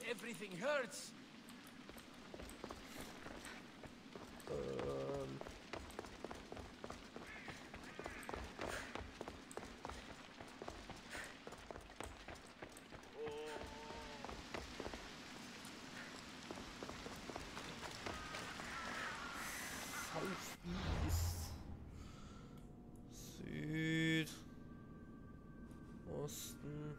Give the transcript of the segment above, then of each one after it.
Everything hurts. Southeast. Süd. Osten.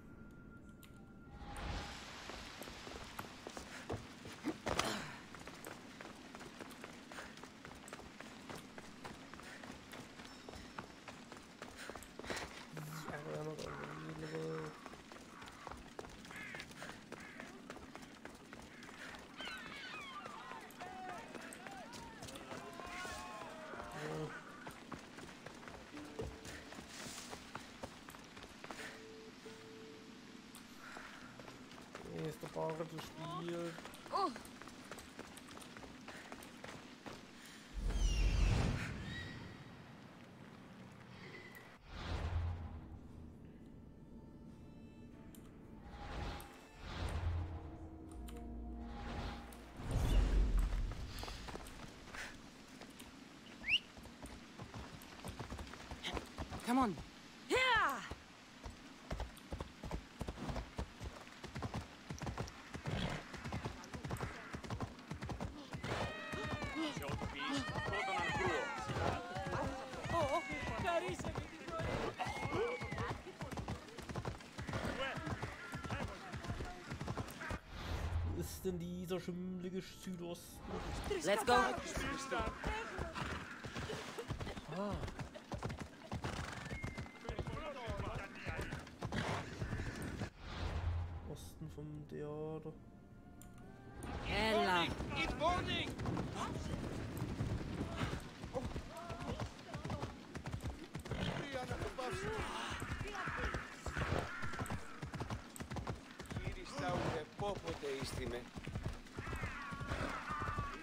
Nächste Bar zu spielen. Oh. Come on. Yeah. Oh, carissimi. Wo ist denn dieser schimmelige Südosten? Let's go. Ah. Osten vom Theater. Ella. It's burning! Κύριε πόποτε είστημε.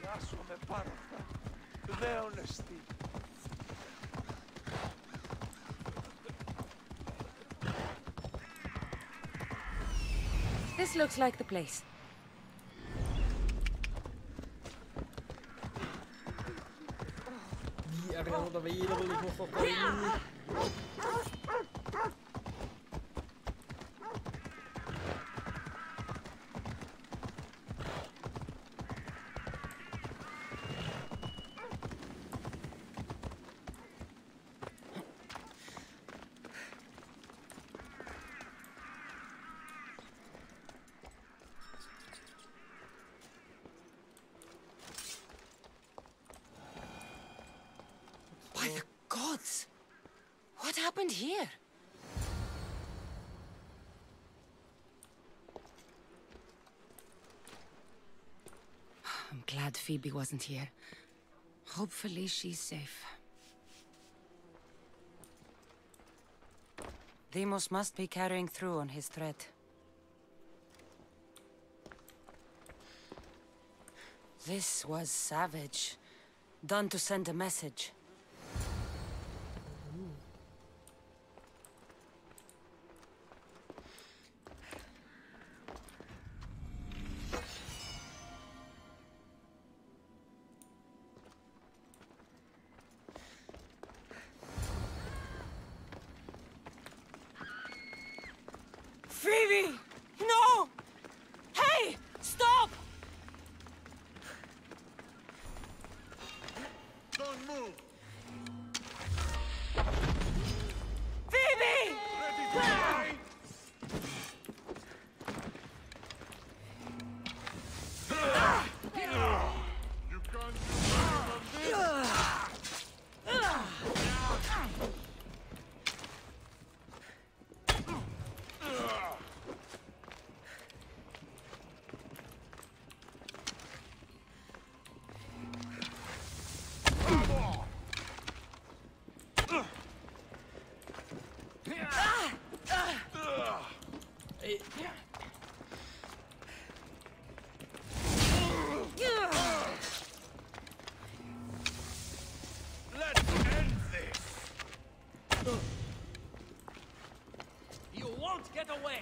Ιάσομαι πάρα αυτά. Δέονεστη. This looks like the place. Die Arena available, ich muss noch dahin. By the gods! What happened here? I'm glad Phoebe wasn't here. Hopefully she's safe. Demos must be carrying through on his threat. This was savage. Done to send a message. Phoebe! No! Hey! Stop! Don't move! Phoebe! Ready to die! You can't do on Let's end this! You won't Don't get away!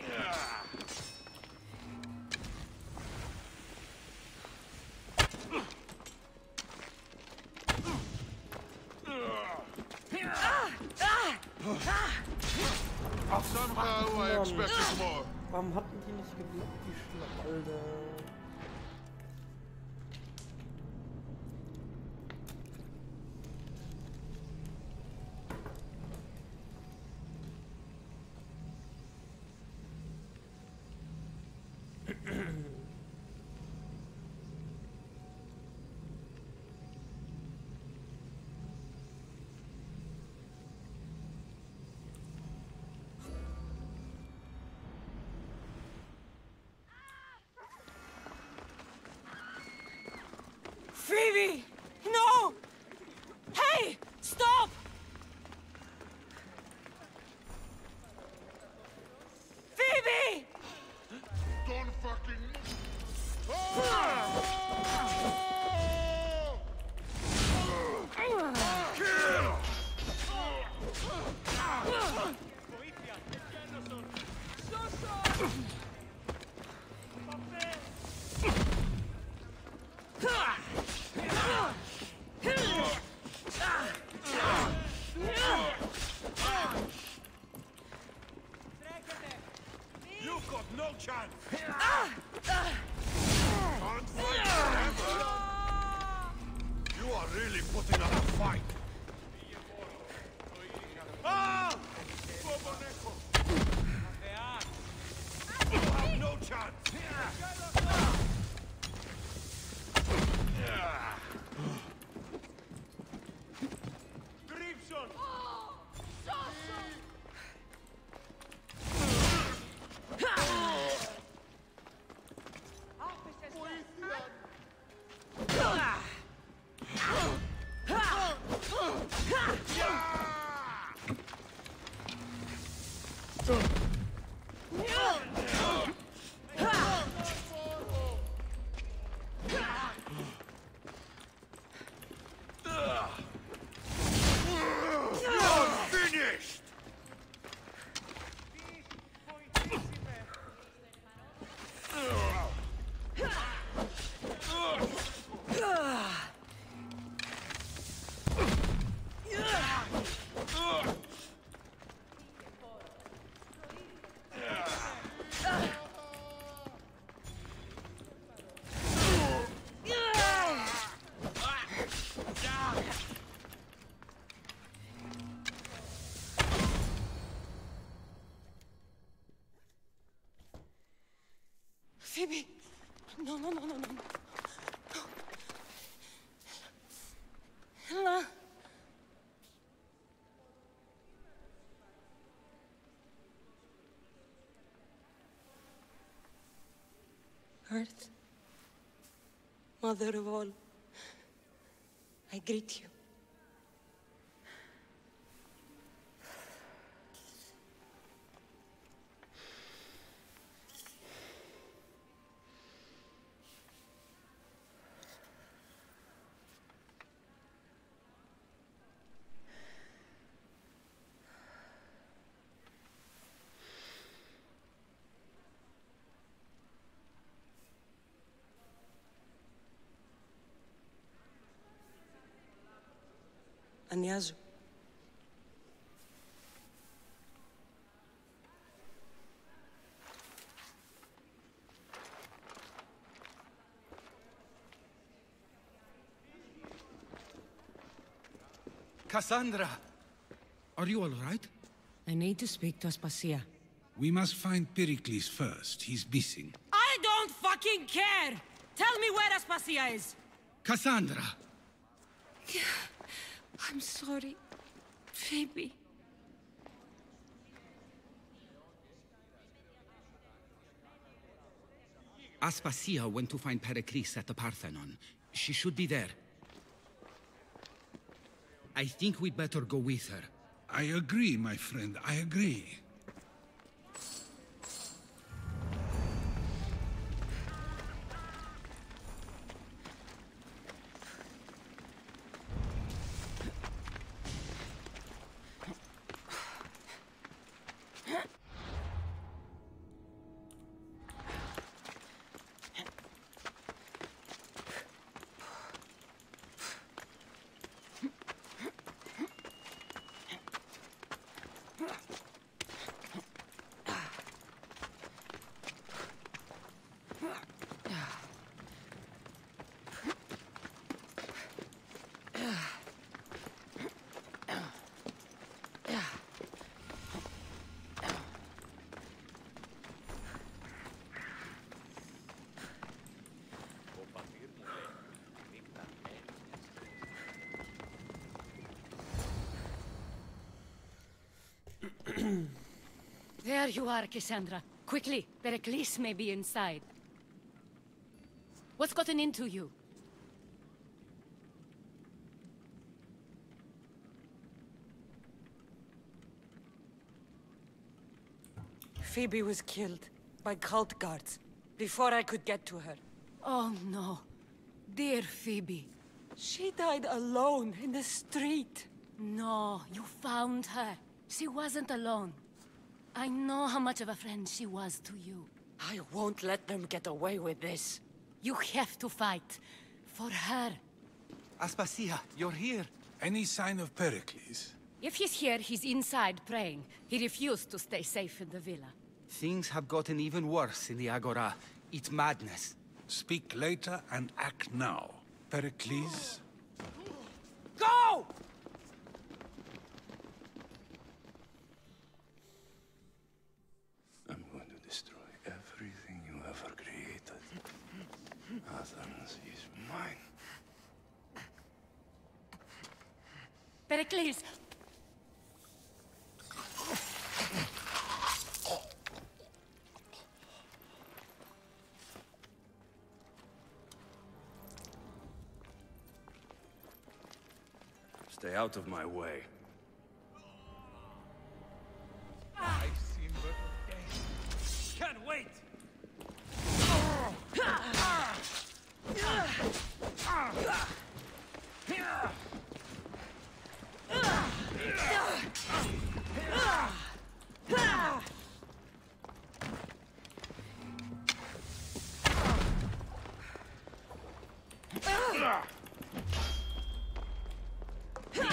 Somehow I expected more. Warum hatten die nicht geblockt, die Schnapp, Alter? Phoebe! No! Hey! Stop! Phoebe! Don't fucking You've got no chance. Can't fight forever. You are really putting up a fight. Ah! You have no chance. Grimson! Finished! Phoebe! No, no, no, no, no. No. Ella. Earth, Mother of all, I greet you. Ανιάζω. Cassandra! Are you all right? I need to speak to Aspasia. We must find Pericles first. He's missing. I don't fucking care! Tell me where Aspasia is! Cassandra! I'm sorry, Phoebe. Aspasia went to find Pericles at the Parthenon. She should be there. I think we'd better go with her. I agree, my friend. I agree. There you are, Cassandra. Quickly, Pericles may be inside. What's gotten into you? Phoebe was killed by cult guards before I could get to her. Oh no. Dear Phoebe. She died alone in the street. No, you found her. She wasn't alone. I know how much of a friend she was to you. I won't let them get away with this. You have to fight. For her. Aspasia, you're here. Any sign of Pericles? If he's here, he's inside praying. He refused to stay safe in the villa. Things have gotten even worse in the Agora. It's madness. Speak later and act now. Pericles? Go! I'm going to destroy everything you ever created. Athens is mine. Pericles! Stay out of my way. I've seen better days. Can't wait!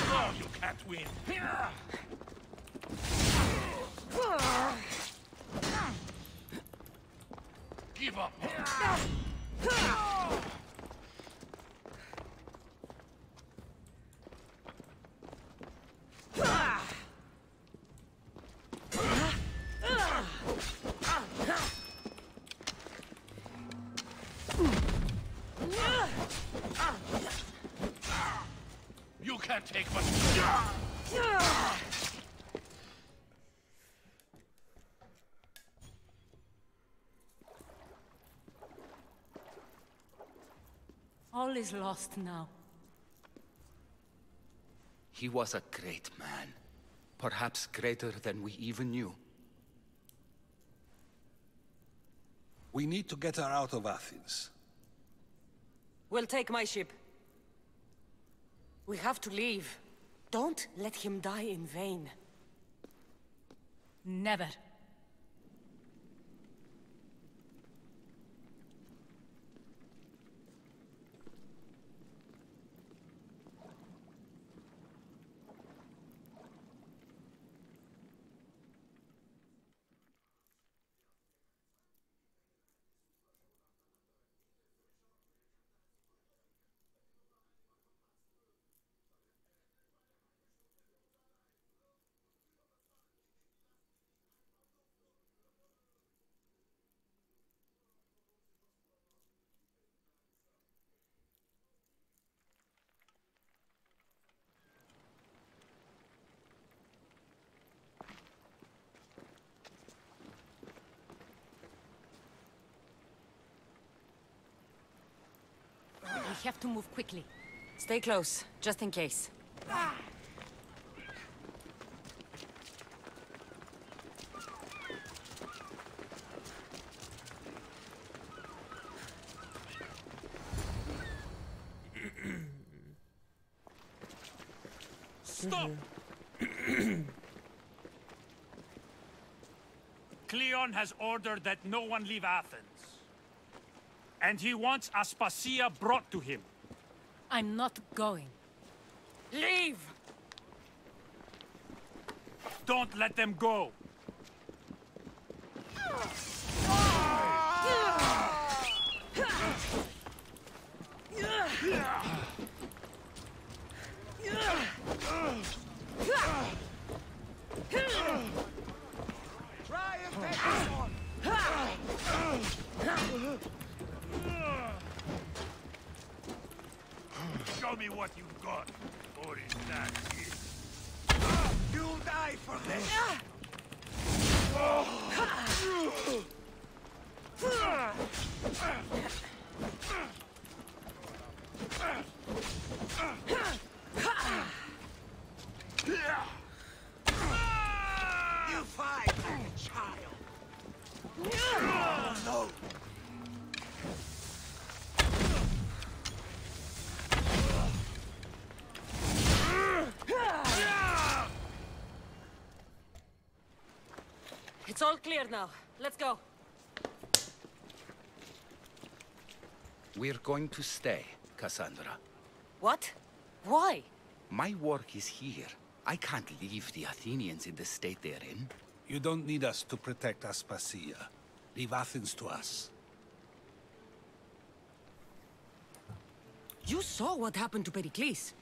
No, you can't win. Give up. You can't take much. All is lost now. He was a great man. Perhaps greater than we even knew. We need to get her out of Athens. We'll take my ship. We have to leave. Don't let him die in vain. Never. We have to move quickly. Stay close, just in case. Stop! Cleon has ordered that no one leave Athens. And he wants Aspasia brought to him. I'm not going. Leave! Don't let them go. Try and take this on! Show me what you've got. Or is that it? You'll die for this! cry like a child. Oh, no. It's all clear now. Let's go. We're going to stay, Cassandra. What? Why? My work is here. I can't leave the Athenians in the state they're in. You don't need us to protect Aspasia. Leave Athens to us. You saw what happened to Pericles.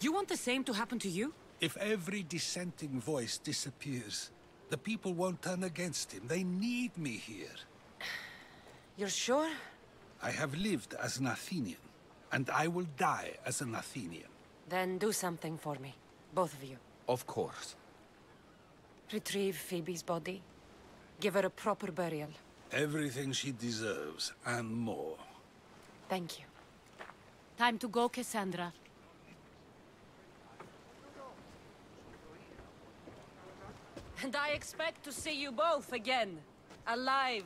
You want the same to happen to you? If every dissenting voice disappears, the people won't turn against him. They need me here. You're sure? I have lived as an Athenian, and I will die as an Athenian. Then do something for me. Both of you. Of course. Retrieve Phoebe's body. Give her a proper burial. Everything she deserves, and more. Thank you. Time to go, Cassandra. And I expect to see you both again. Alive.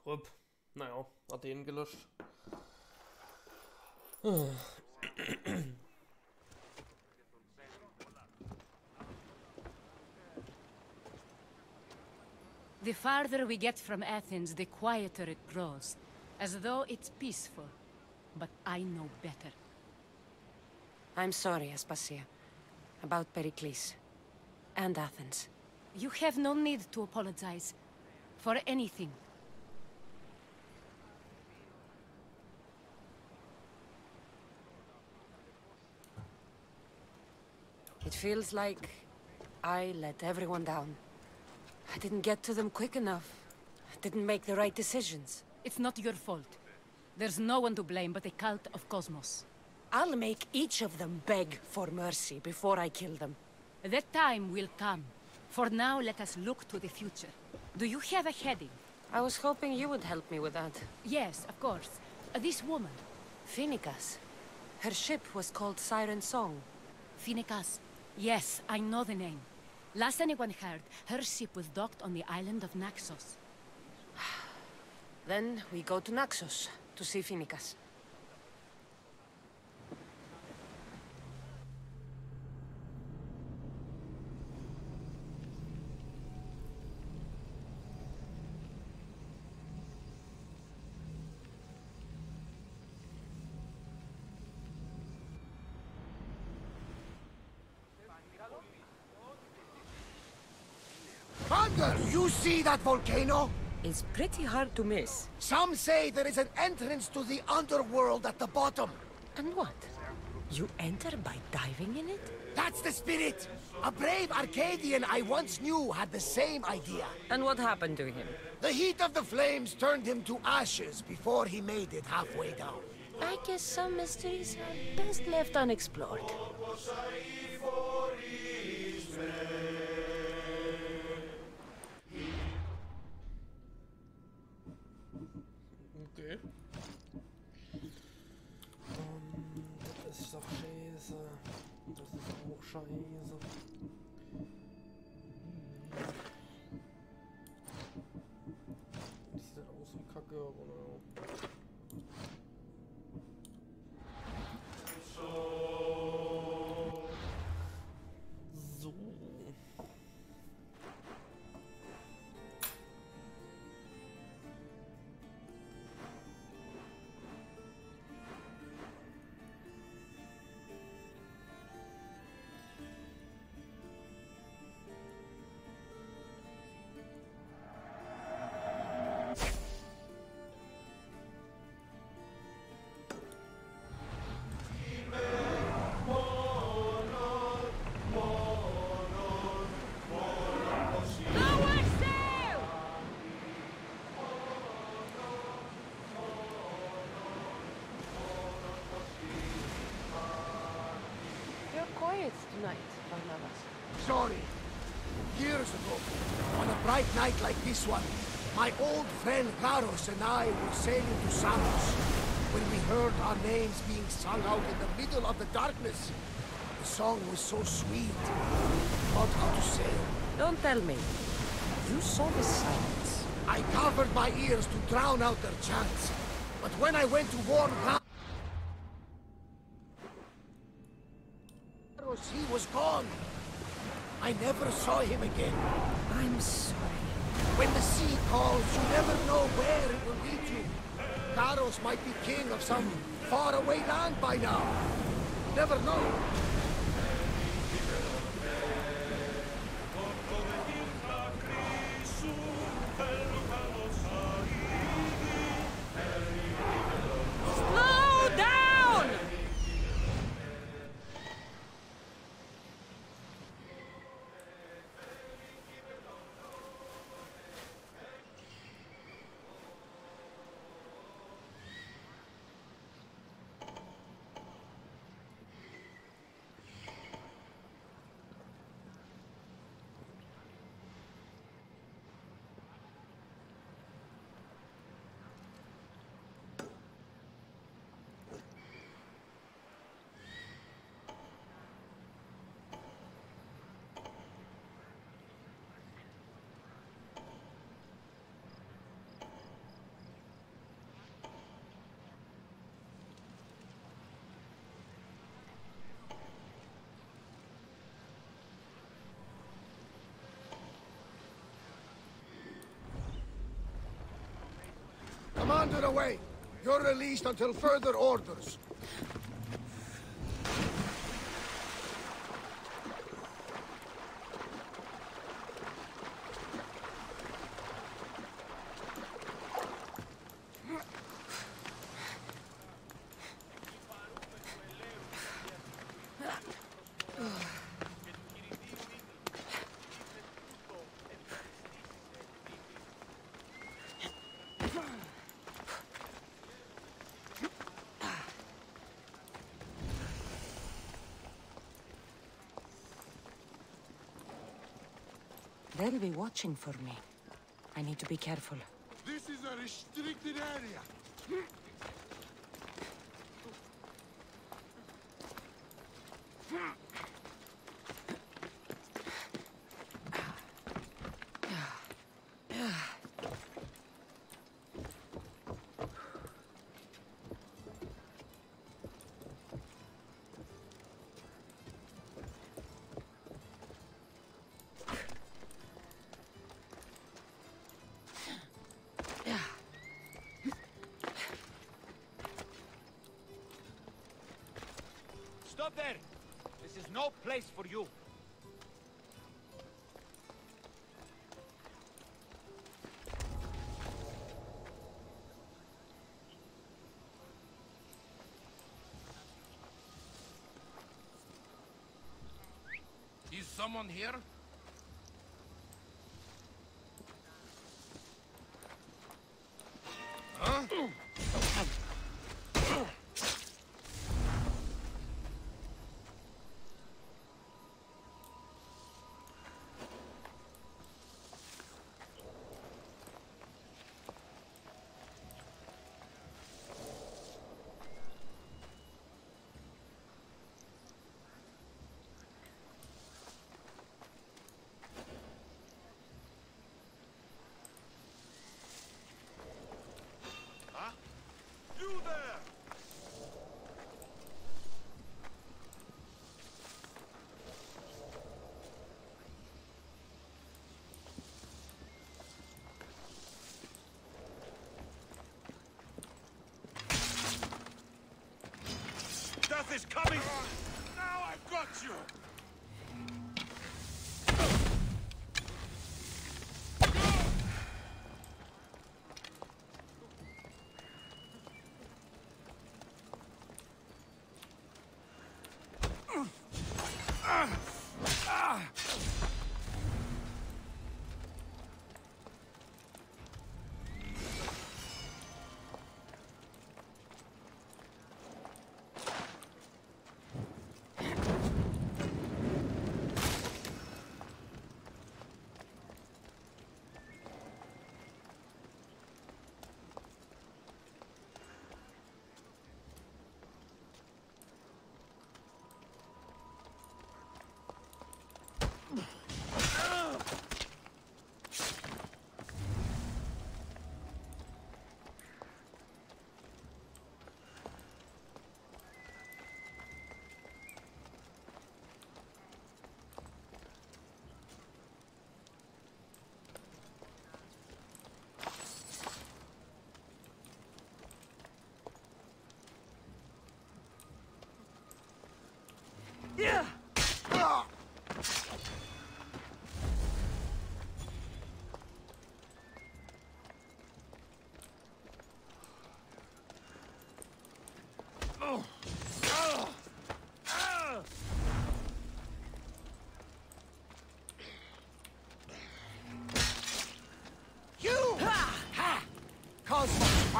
Rupp. Naja, Athen gelöscht. The farther we get from Athens, the quieter it grows. As though it's peaceful. But I know better. I'm sorry, Aspasia. About Pericles. And Athens. You have no need to apologize. For anything. It feels like I let everyone down. I didn't get to them quick enough. I didn't make the right decisions. It's not your fault. There's no one to blame but the cult of Cosmos. I'll make each of them beg for mercy before I kill them. That time will come. For now, let us look to the future. Do you have a heading? I was hoping you would help me with that. Yes, of course. This woman. Phoenicas. Her ship was called Siren Song. Phoenicas. Yes, I know the name. Last anyone heard, her ship was docked on the island of Naxos. Then we go to Naxos to see Phoenicas. Commander, do you see that volcano? It's pretty hard to miss. Some say there is an entrance to the underworld at the bottom. And what? You enter by diving in it? That's the spirit! A brave Arcadian I once knew had the same idea. And what happened to him? The heat of the flames turned him to ashes before he made it halfway down. I guess some mysteries are best left unexplored. Okay. Das ist doch scheiße. Das ist auch scheiße. Die sieht halt aus wie Kacke, aber naja. So. You're quiet tonight, Barnabas. Sorry. Years ago, one of bright night like this one, my old friend Garos and I were sailing to Samos when we heard our names being sung out in the middle of the darkness. The song was so sweet. Not how to sail. Don't tell me. You saw the signs. I covered my ears to drown out their chants. But when I went to warn Garos, he was gone. I never saw him again. I'm sorry. When the sea calls, you never know where it will lead you. Garos might be king of some faraway land by now. Never know. Slow down! Commander away! You're released until further orders. They'll be watching for me. I need to be careful. This is a restricted area. Stop there! This is no place for you. Is someone here? Huh?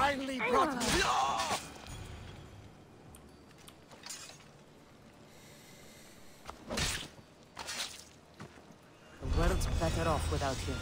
finally brought me. The world's better off without you.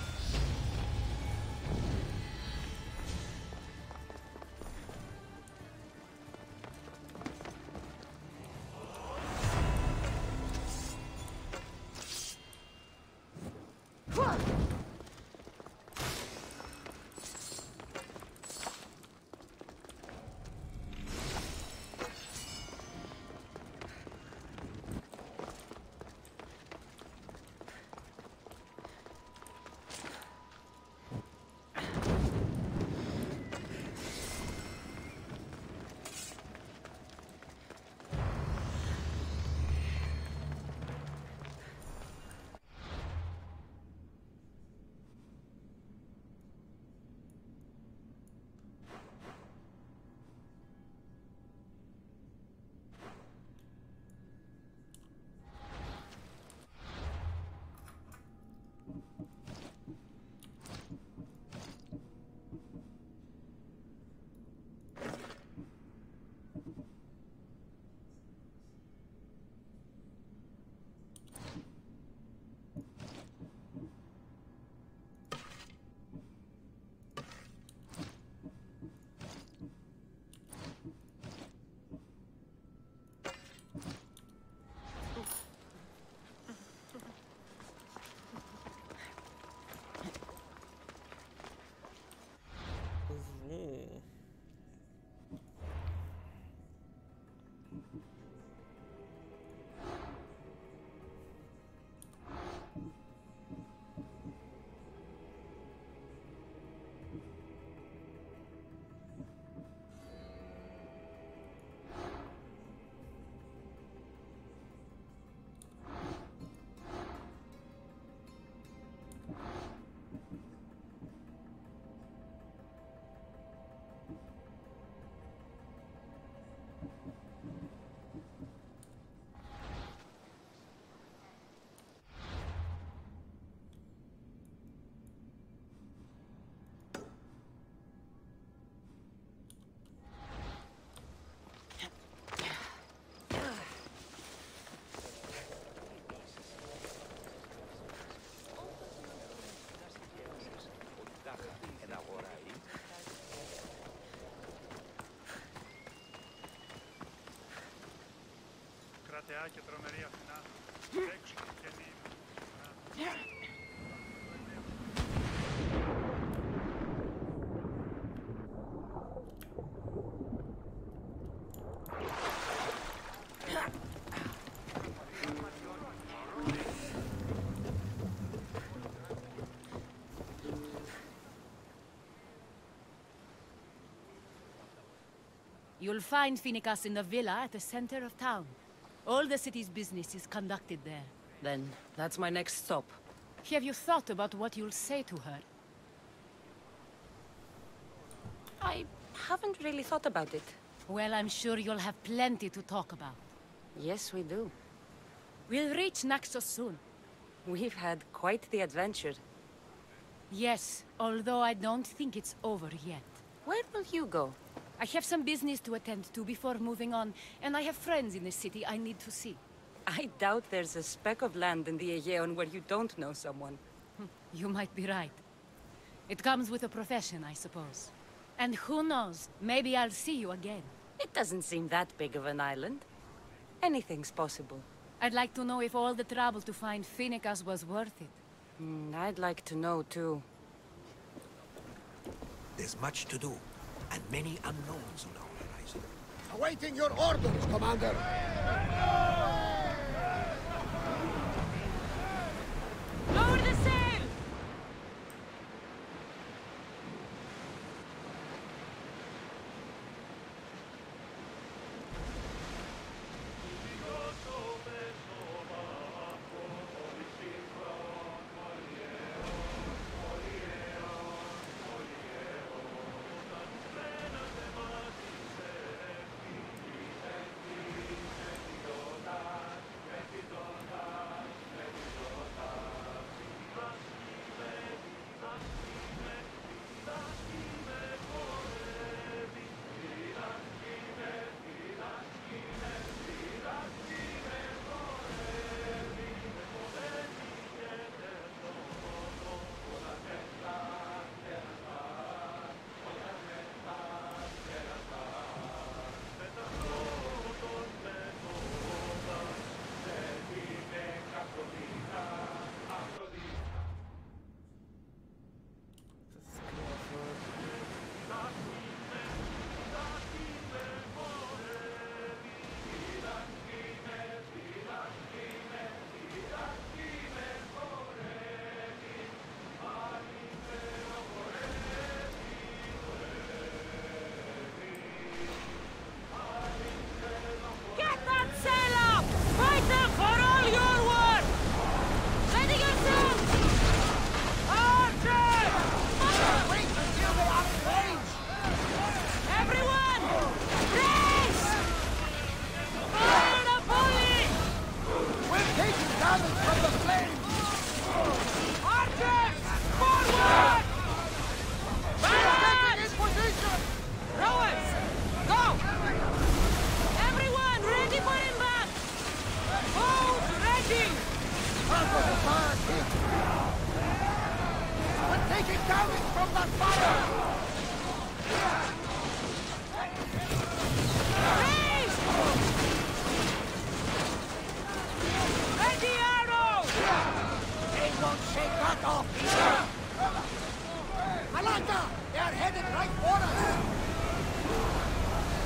κρατεά και τρομερή Αθηνά, έξω και καινή. You'll find Phoenicus in the villa at the center of town. All the city's business is conducted there. Then, that's my next stop. Have you thought about what you'll say to her? I haven't really thought about it. Well, I'm sure you'll have plenty to talk about. Yes, we do. We'll reach Naxos soon. We've had quite the adventure. Yes, although I don't think it's over yet. Where will you go? I have some business to attend to before moving on, and I have friends in the city I need to see. I doubt there's a speck of land in the Aegean where you don't know someone. You might be right. It comes with a profession, I suppose. And who knows, maybe I'll see you again. It doesn't seem that big of an island. Anything's possible. I'd like to know if all the trouble to find Phoenicus was worth it. I'd like to know, too. There's much to do, and many unknowns on our horizon. Awaiting your orders, Commander! Lower the sail! taking damage from that fire! Freeze! Ready arrows! They won't shake that off either! Malata! They are headed right for us!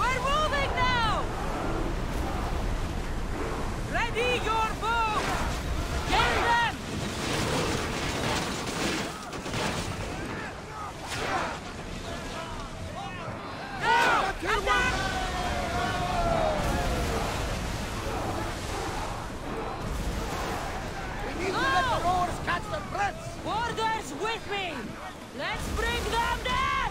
We're moving now! Ready your bow! Get them! Attack! We need to let the roars catch their breaths! Orders with me! Let's bring them down!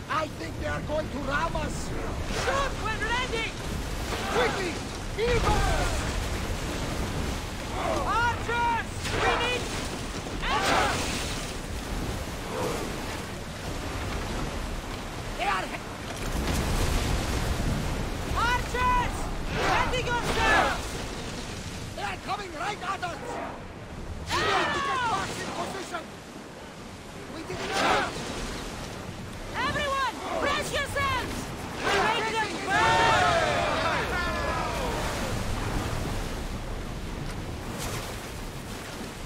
I think they are going to ram us! Shoot when ready! Quickly! Eagles! Archers! We need arrows! They are... Archers! Ready yourselves! They are coming right at us! We need to get back in position! We didn't know! Everyone, brace yourselves! Make them burn!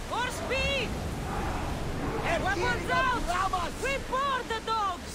More speed! Weapons out! We board the dogs!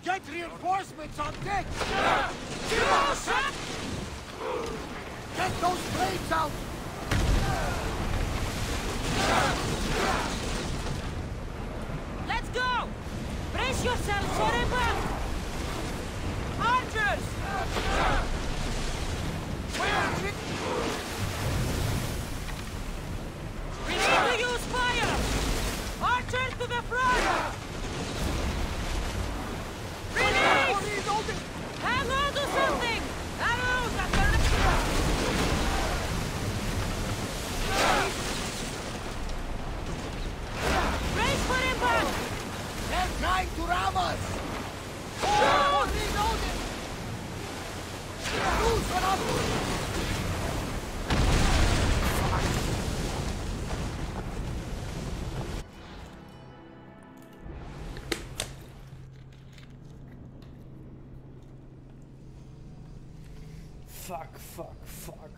Get reinforcements on deck! Get those blades out! Let's go! Brace yourselves for impact! Archers! We need to use fire! Archers to the front! Release! Hang on to something! Arrows at the... Brace for impact! They're trying to ram us! Shoot! Reloading! Loosen up! Fuck.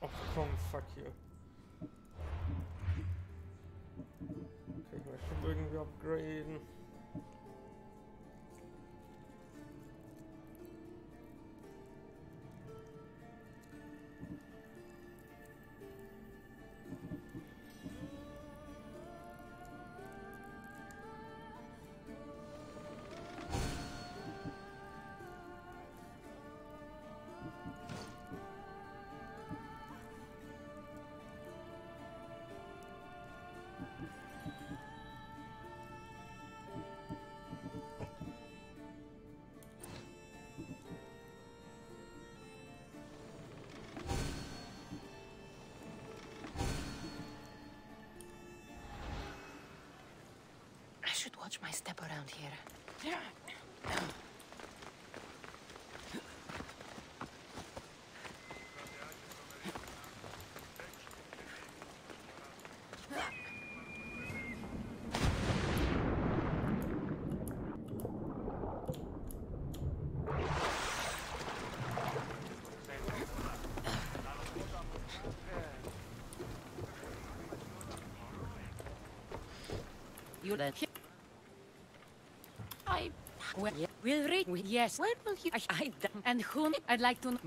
abgekommen, fuck you. Okay, ich möchte irgendwie upgraden. I should watch my step around here. You let him. We'll read. Yes. Where will you? And whom? I'd like to know.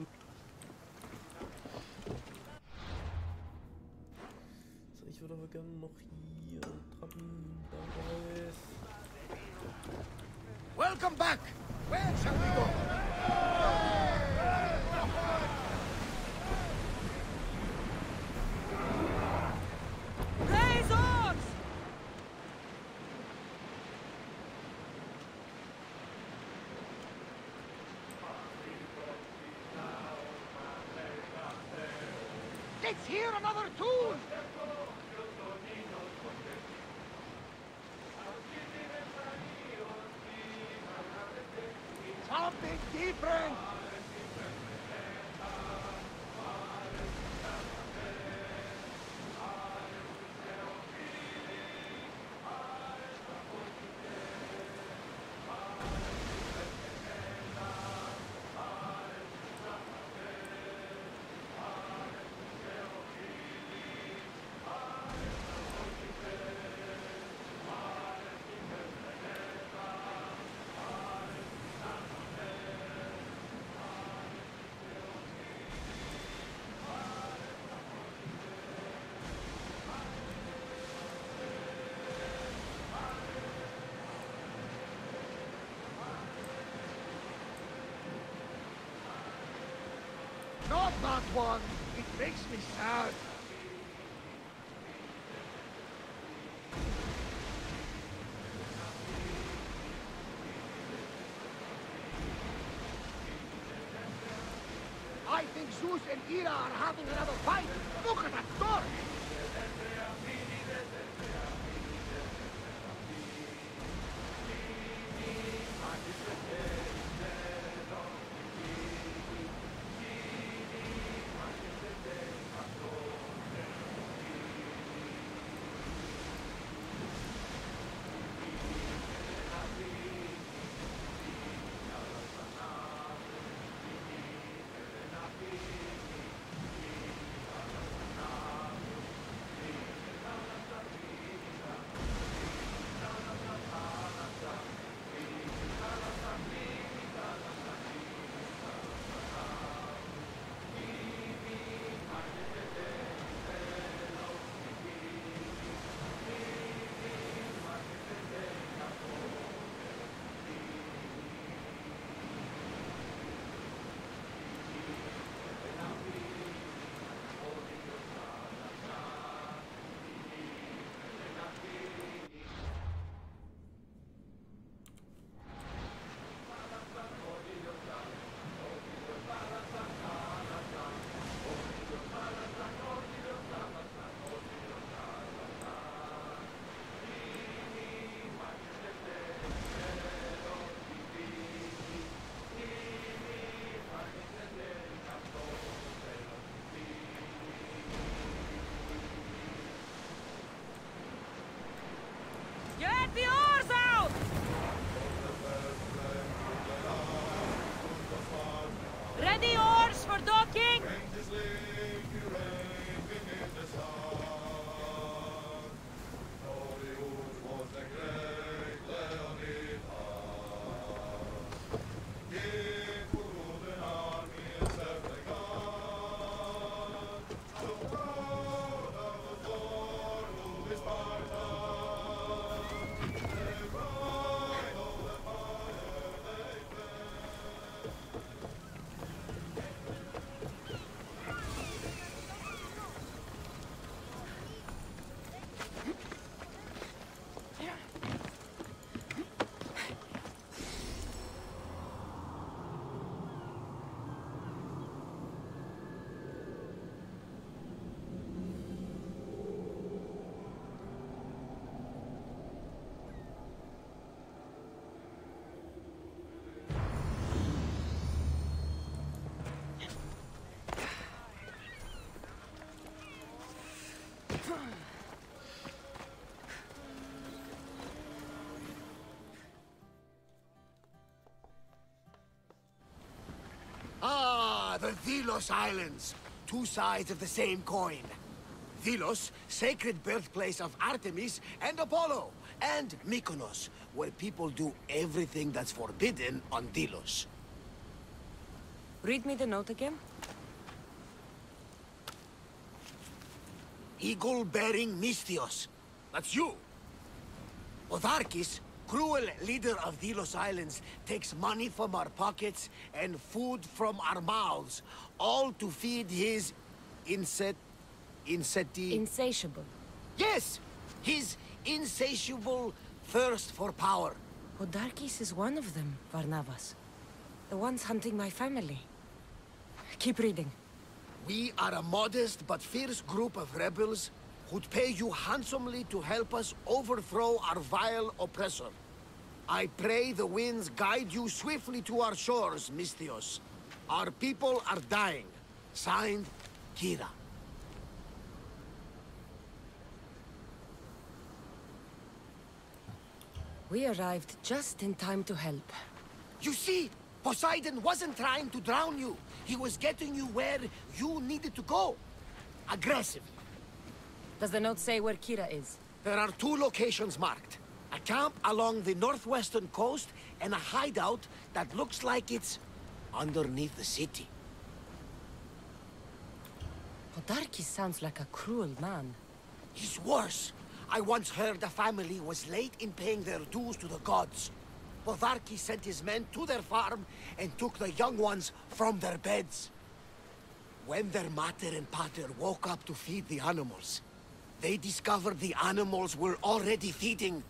So, ich würde aber gerne noch hier dran dabei ist. Welcome back! Where shall we go? Raise arms! Let's hear another tune! Something different! Not that one! It makes me sad! I think Zeus and Hera are having another fight! Look at that torch! Delos Islands, two sides of the same coin. Delos, sacred birthplace of Artemis and Apollo, and Mykonos, where people do everything that's forbidden on Delos. Read me the note again. Eagle-bearing Misthios. That's you. Otharkis, cruel leader of Delos Islands, takes money from our pockets and food from our mouths, all to feed his Insatiable. Yes! His insatiable thirst for power. Odarkis is one of them, Varnavas. The ones hunting my family. Keep reading. We are a modest but fierce group of rebels who'd pay you handsomely to help us overthrow our vile oppressor. I pray the winds guide you swiftly to our shores, Misthios. Our people are dying. Signed, Kira. We arrived just in time to help. You see, Poseidon wasn't trying to drown you. He was getting you where you needed to go. Aggressive. Does the note say where Kira is? There are two locations marked. A camp along the northwestern coast and a hideout that looks like it's underneath the city. Podarkis sounds like a cruel man. He's worse. I once heard a family was late in paying their dues to the gods. Podarkis sent his men to their farm and took the young ones from their beds. When their mater and pater woke up to feed the animals, they discovered the animals were already feeding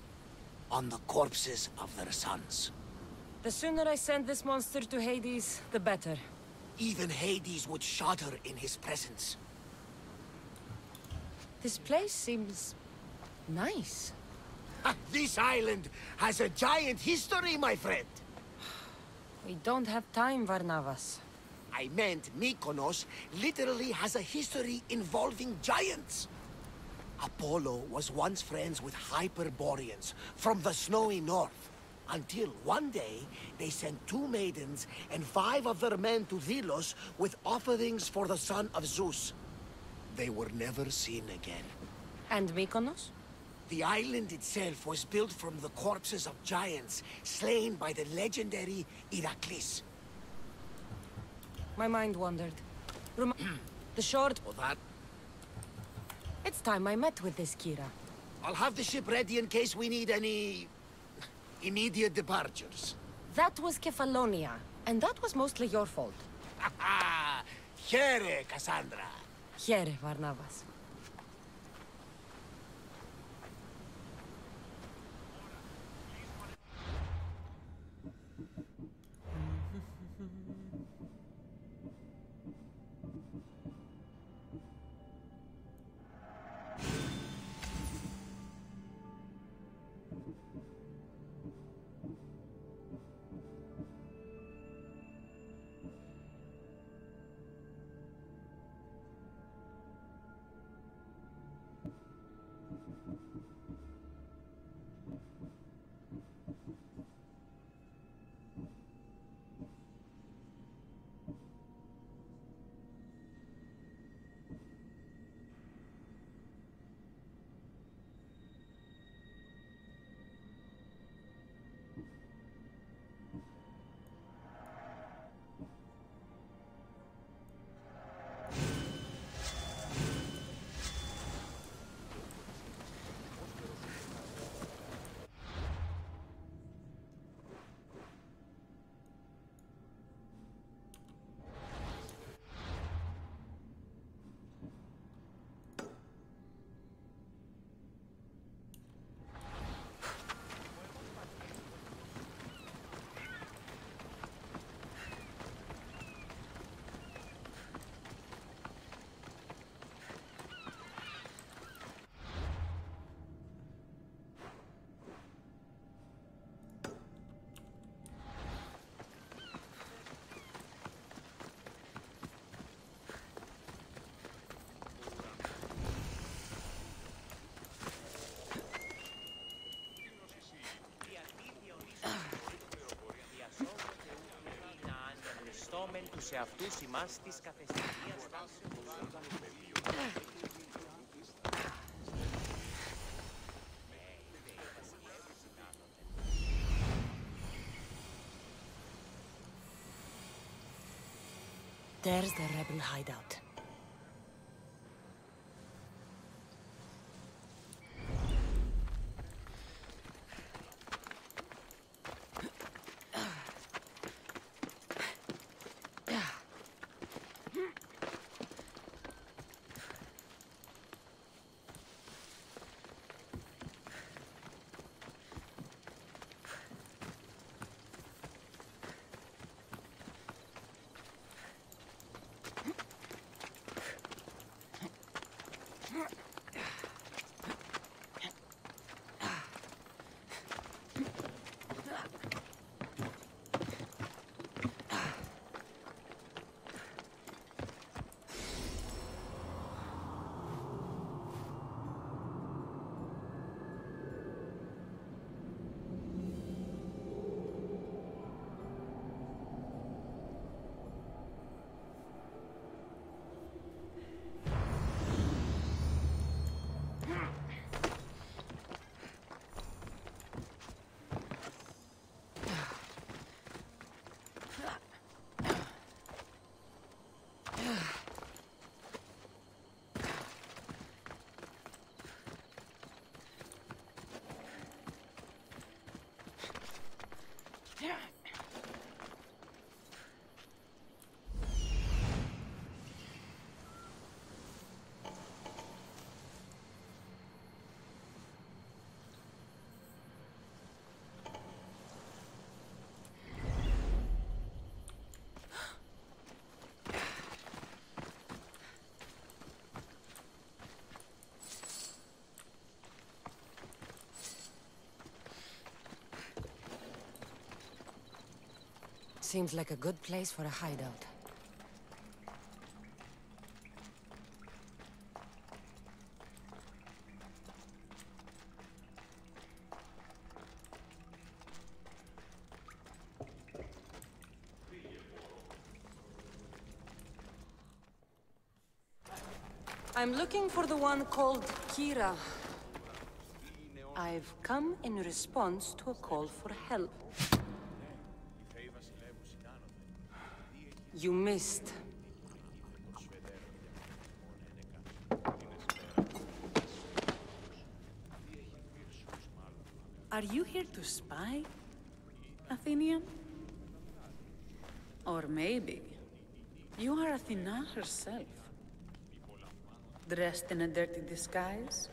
on the corpses of their sons. The sooner I send this monster to Hades, the better. Even Hades would shudder in his presence. This place seems nice. This island has a giant history, my friend. We don't have time, Varnavas. I meant Mykonos literally has a history involving giants. Apollo was once friends with Hyperboreans from the snowy north, until one day they sent 2 maidens and 5 of their men to Delos with offerings for the son of Zeus. They were never seen again. And Mykonos? The island itself was built from the corpses of giants slain by the legendary Heracles. My mind wandered. The short... For that, It's time I met with this Kira. I'll have the ship ready in case we need any immediate departures. That was Kefalonia, and that was mostly your fault. Here, Cassandra. Here, Varnavas. τους εαυτούς ημάς της καθεστηρίας There's the rebel hideout. Seems like a good place for a hideout. I'm looking for the one called Kira. I've come in response to a call for help. You missed. Are you here to spy, Athenian? Or maybe you are Athena herself, dressed in a dirty disguise?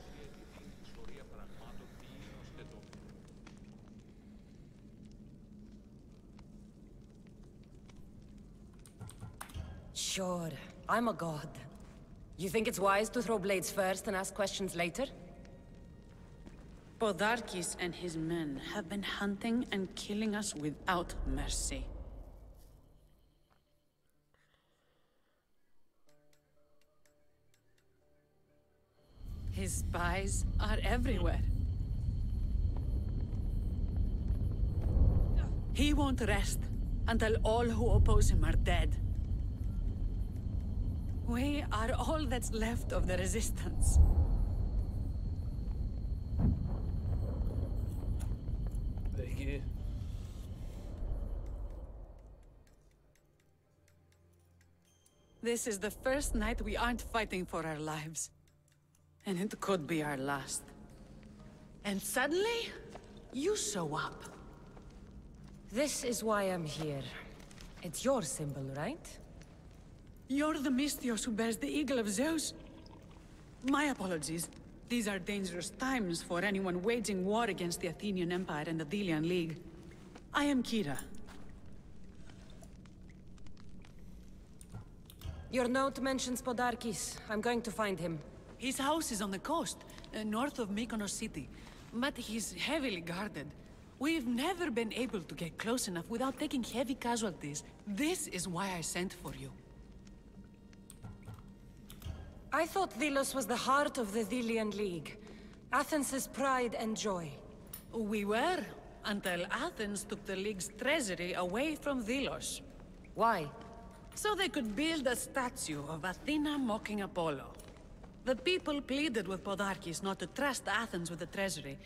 Sure, I'm a god. You think it's wise to throw blades first and ask questions later? Podarkis and his men have been hunting and killing us without mercy. His spies are everywhere. He won't rest until all who oppose him are dead. We are all that's left of the resistance. Peki. This is the first night we aren't fighting for our lives. And it could be our last. And suddenly, you show up. This is why I'm here. It's your symbol, right? You're the Mystios who bears the eagle of Zeus? My apologies. These are dangerous times for anyone waging war against the Athenian Empire and the Delian League. I am Kira. Your note mentions Podarkis. I'm going to find him. His house is on the coast, north of Mykonos city. But he's heavily guarded. We've never been able to get close enough without taking heavy casualties. This is why I sent for you. I thought Delos was the heart of the Delian League. Athens' pride and joy. We were, until Athens took the League's treasury away from Delos. Why? so they could build a statue of Athena mocking Apollo. The people pleaded with Podarkes not to trust Athens with the treasury,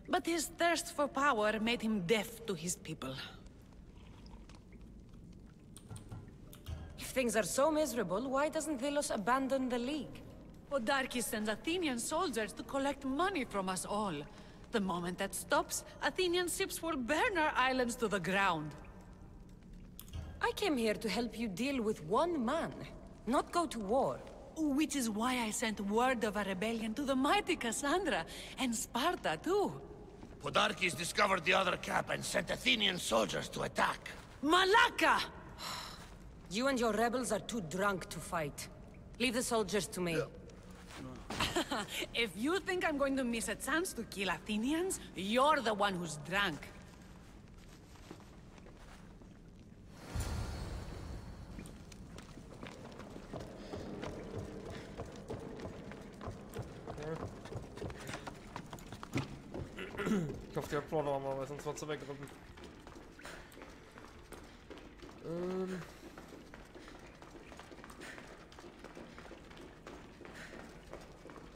but his thirst for power made him deaf to his people. If things are so miserable, why doesn't Delos abandon the League? Podarkes sends Athenian soldiers to collect money from us all. The moment that stops, Athenian ships will burn our islands to the ground. I came here to help you deal with one man, not go to war. Which is why I sent word of a rebellion to the mighty Cassandra, and Sparta too. Podarkes discovered the other cap and sent Athenian soldiers to attack. Malaka! You and your rebels are too drunk to fight. Leave the soldiers to me. If you think I'm going to miss a chance to kill Athenians, you're the one who's drunk. Ich hoffe, die hat Plauderarme, weil sonst wird sie wegrippen.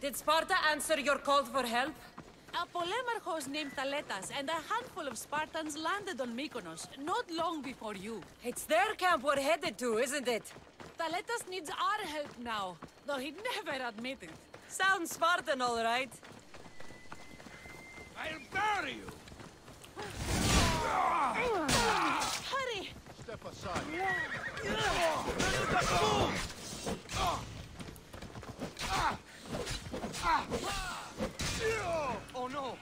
Did Sparta answer your call for help? A polemarchos named Thaletas and a handful of Spartans landed on Mykonos, not long before you. It's their camp we're headed to, isn't it? Thaletas needs our help now, though he'd never admit it. Sounds Spartan, all right. I'll bury you! Hurry! Step aside. Oh no!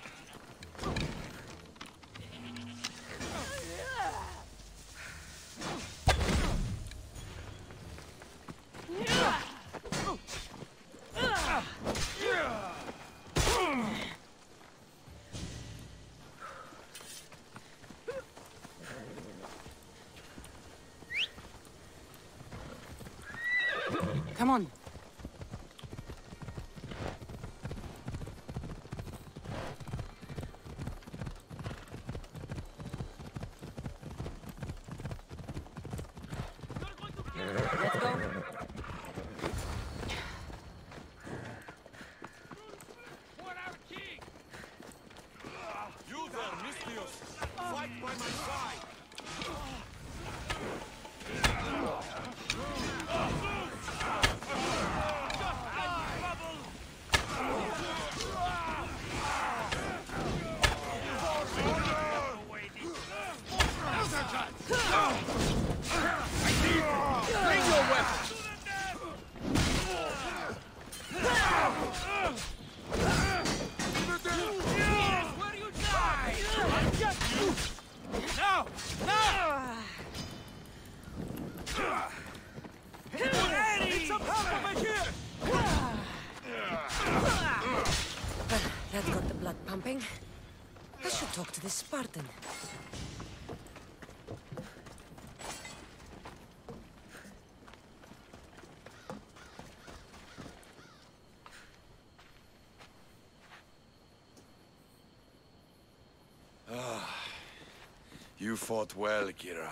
Come on. Let's go. For our king! You there, Misthios! Fight by my side! Bring your weapons! Where you die! I'll get you! Now! Now! It's up over here! That got the blood pumping. I should talk to this Spartan. You fought well, Kira.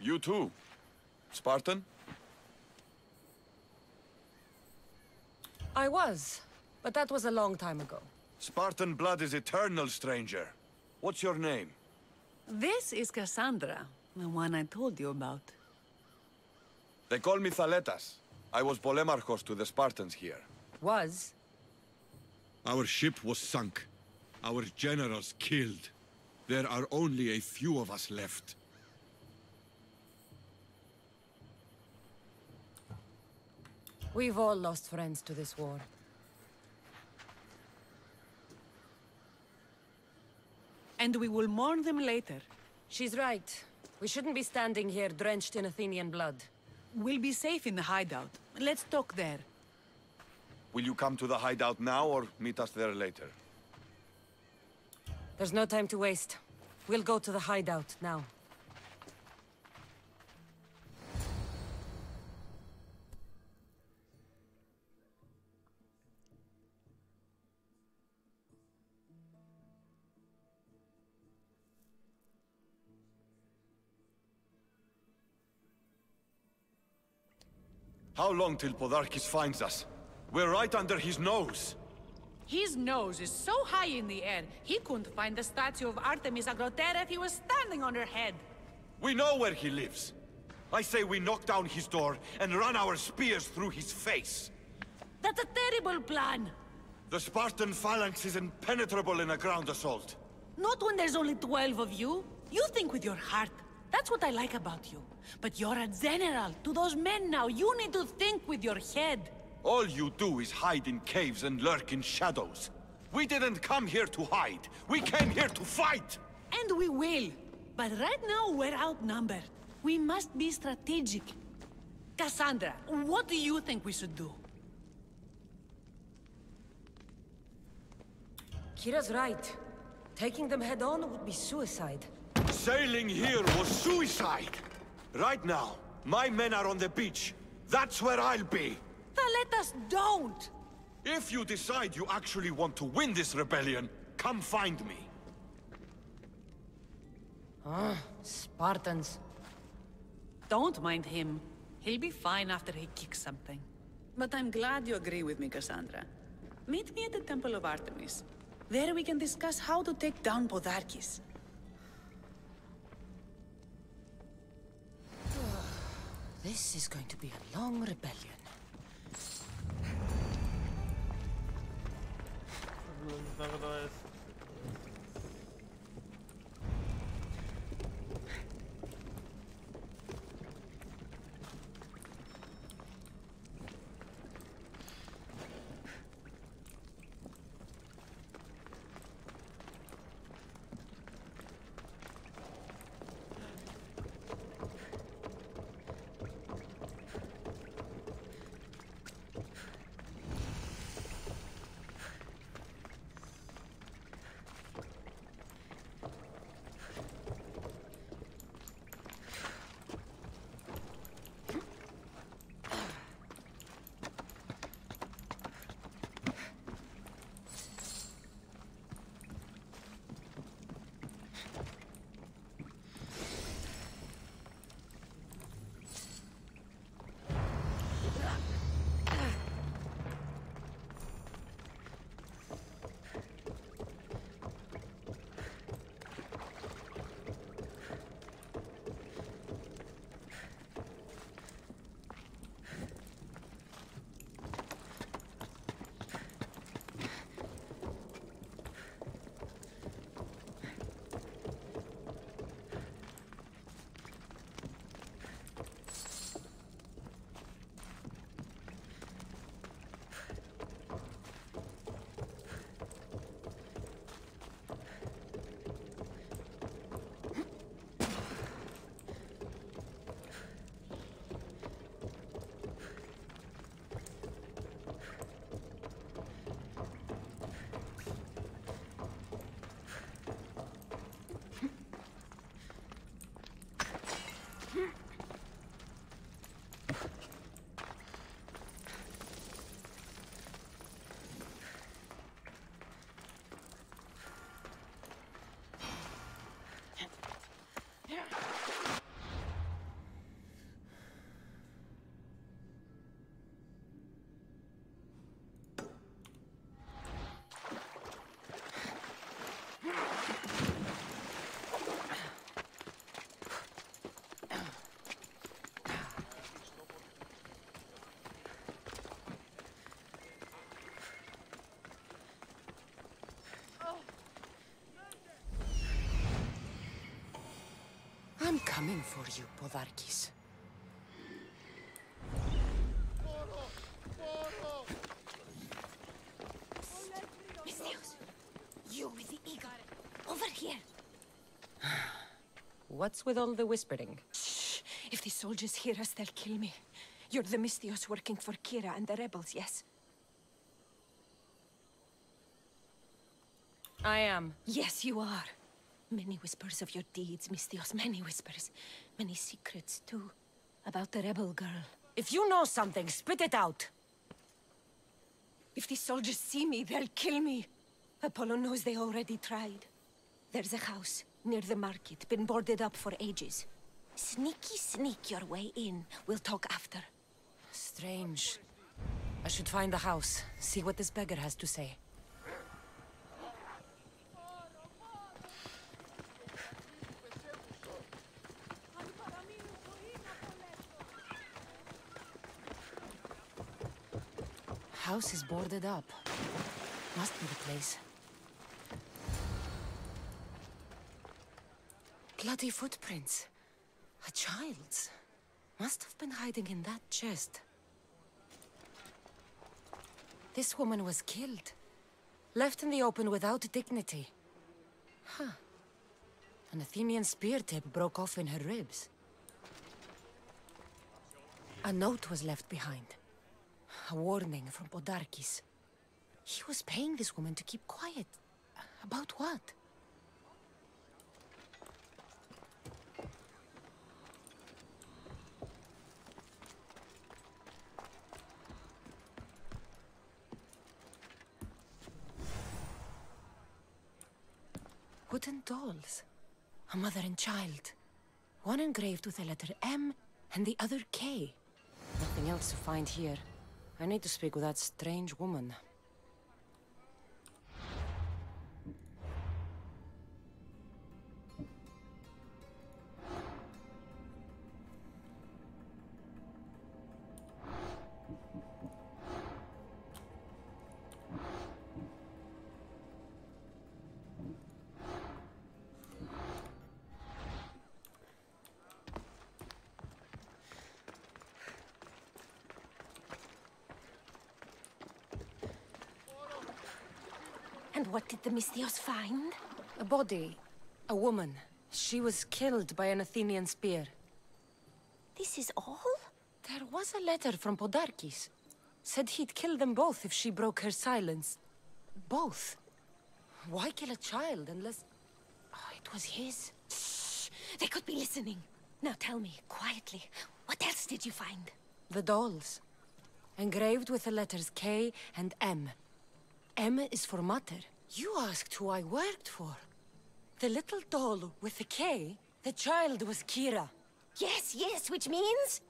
You too, Spartan? I was, but that was a long time ago. Spartan blood is eternal, stranger. What's your name? This is Cassandra, the one I told you about. They call me Thaletas. I was polemarchos to the Spartans here. Was? Our ship was sunk. Our generals killed. There are only a few of us left. We've all lost friends to this war. And we will mourn them later. She's right. We shouldn't be standing here drenched in Athenian blood. We'll be safe in the hideout. Let's talk there. Will you come to the hideout now or meet us there later? There's no time to waste. We'll go to the hideout now. How long till Podarkis finds us? We're right under his nose. His nose is so high in the air, he couldn't find the statue of Artemis Agrotera if he was standing on her head. We know where he lives. I say we knock down his door and run our spears through his face. That's a terrible plan. The Spartan phalanx is impenetrable in a ground assault. Not when there's only 12 of you. You think with your heart. That's what I like about you. But you're a general. To those men now, you need to think with your head. All you do is hide in caves and lurk in shadows. We didn't come here to hide. We came here to fight! And we will. But right now, we're outnumbered. We must be strategic. Cassandra, what do you think we should do? Kira's right. Taking them head-on would be suicide. Sailing here was suicide! Right now, my men are on the beach. That's where I'll be! Then let us don't! If you decide you actually want to win this rebellion, come find me. Spartans. Don't mind him. He'll be fine after he kicks something. But I'm glad you agree with me, Cassandra. Meet me at the Temple of Artemis. There we can discuss how to take down Podarkis. This is going to be a long rebellion. I'm coming for you, Podarkis. Mistios, you with the eagle. Over here. What's with all the whispering? Shh. If the soldiers hear us, they'll kill me. You're the Mistios working for Kira and the rebels, yes? I am. Yes, you are. Many whispers of your deeds, Mistios. Many whispers. Many secrets, too. About the rebel girl. If you know something, spit it out! If the soldiers see me, they'll kill me. Apollo knows they already tried. There's a house near the market, been boarded up for ages. Sneak your way in. We'll talk after. Strange. I should find the house, see what this beggar has to say. House is boarded up. Must be the place. Bloody footprints. A child's. Must have been hiding in that chest. This woman was killed. Left in the open without dignity. Huh. An Athenian spear tip broke off in her ribs. A note was left behind. A warning from Podarkis. He was paying this woman to keep quiet. About what? Wooden dolls. A mother and child. One engraved with the letter M and the other K. Nothing else to find here. I need to speak with that strange woman. And what did the Misthios find? A body. A woman. She was killed by an Athenian spear. This is all? There was a letter from Podarkis. Said he'd kill them both if she broke her silence. Both. Why kill a child unless... Oh, it was his. Shh! They could be listening. Now tell me, quietly, what else did you find? The dolls. Engraved with the letters K and M. M is for Mater. You asked who I worked for. The little doll with the K, the child was Kira. Yes, yes, which means?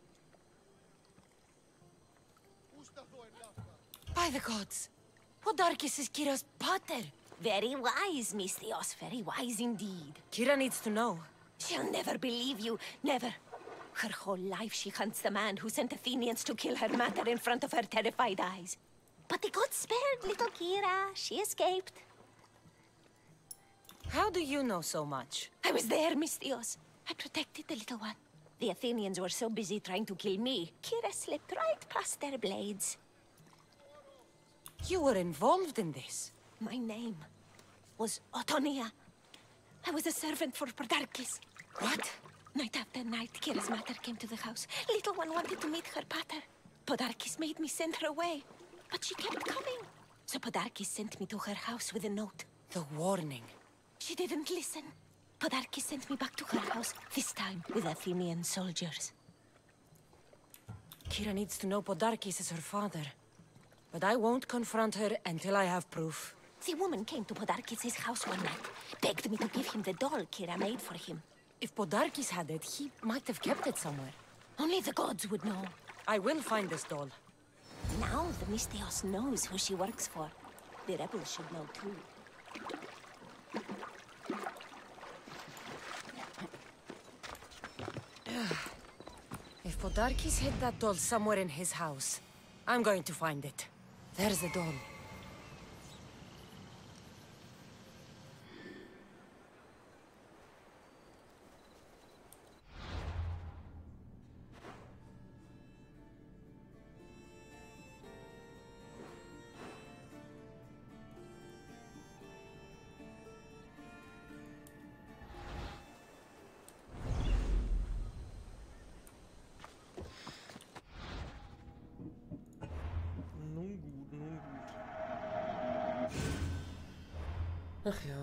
By the gods! Podarkis is Kira's pater. Very wise, Misthios, very wise indeed. Kira needs to know. She'll never believe you, never. Her whole life she hunts the man who sent Athenians to kill her mater in front of her terrified eyes. But the gods spared little Kira. She escaped. How do you know so much? I was there, Misthios. I protected the little one. The Athenians were so busy trying to kill me, Kira slipped right past their blades. You were involved in this? My name was Otonia. I was a servant for Podarkis. What? Night after night, Kira's mater came to the house. Little one wanted to meet her pater. Podarkis made me send her away. But she kept coming. So Podarkis sent me to her house with a note. The warning. She didn't listen. Podarkis sent me back to her house, this time with Athenian soldiers. Kira needs to know Podarkis is her father. But I won't confront her until I have proof. The woman came to Podarkis' house one night, begged me to give him the doll Kira made for him. If Podarkis had it, he might have kept it somewhere. Only the gods would know. I will find this doll. Now the Misthios knows who she works for. The rebels should know too. If Podarkis hid that doll somewhere in his house, I'm going to find it. There's the doll. Ach ja.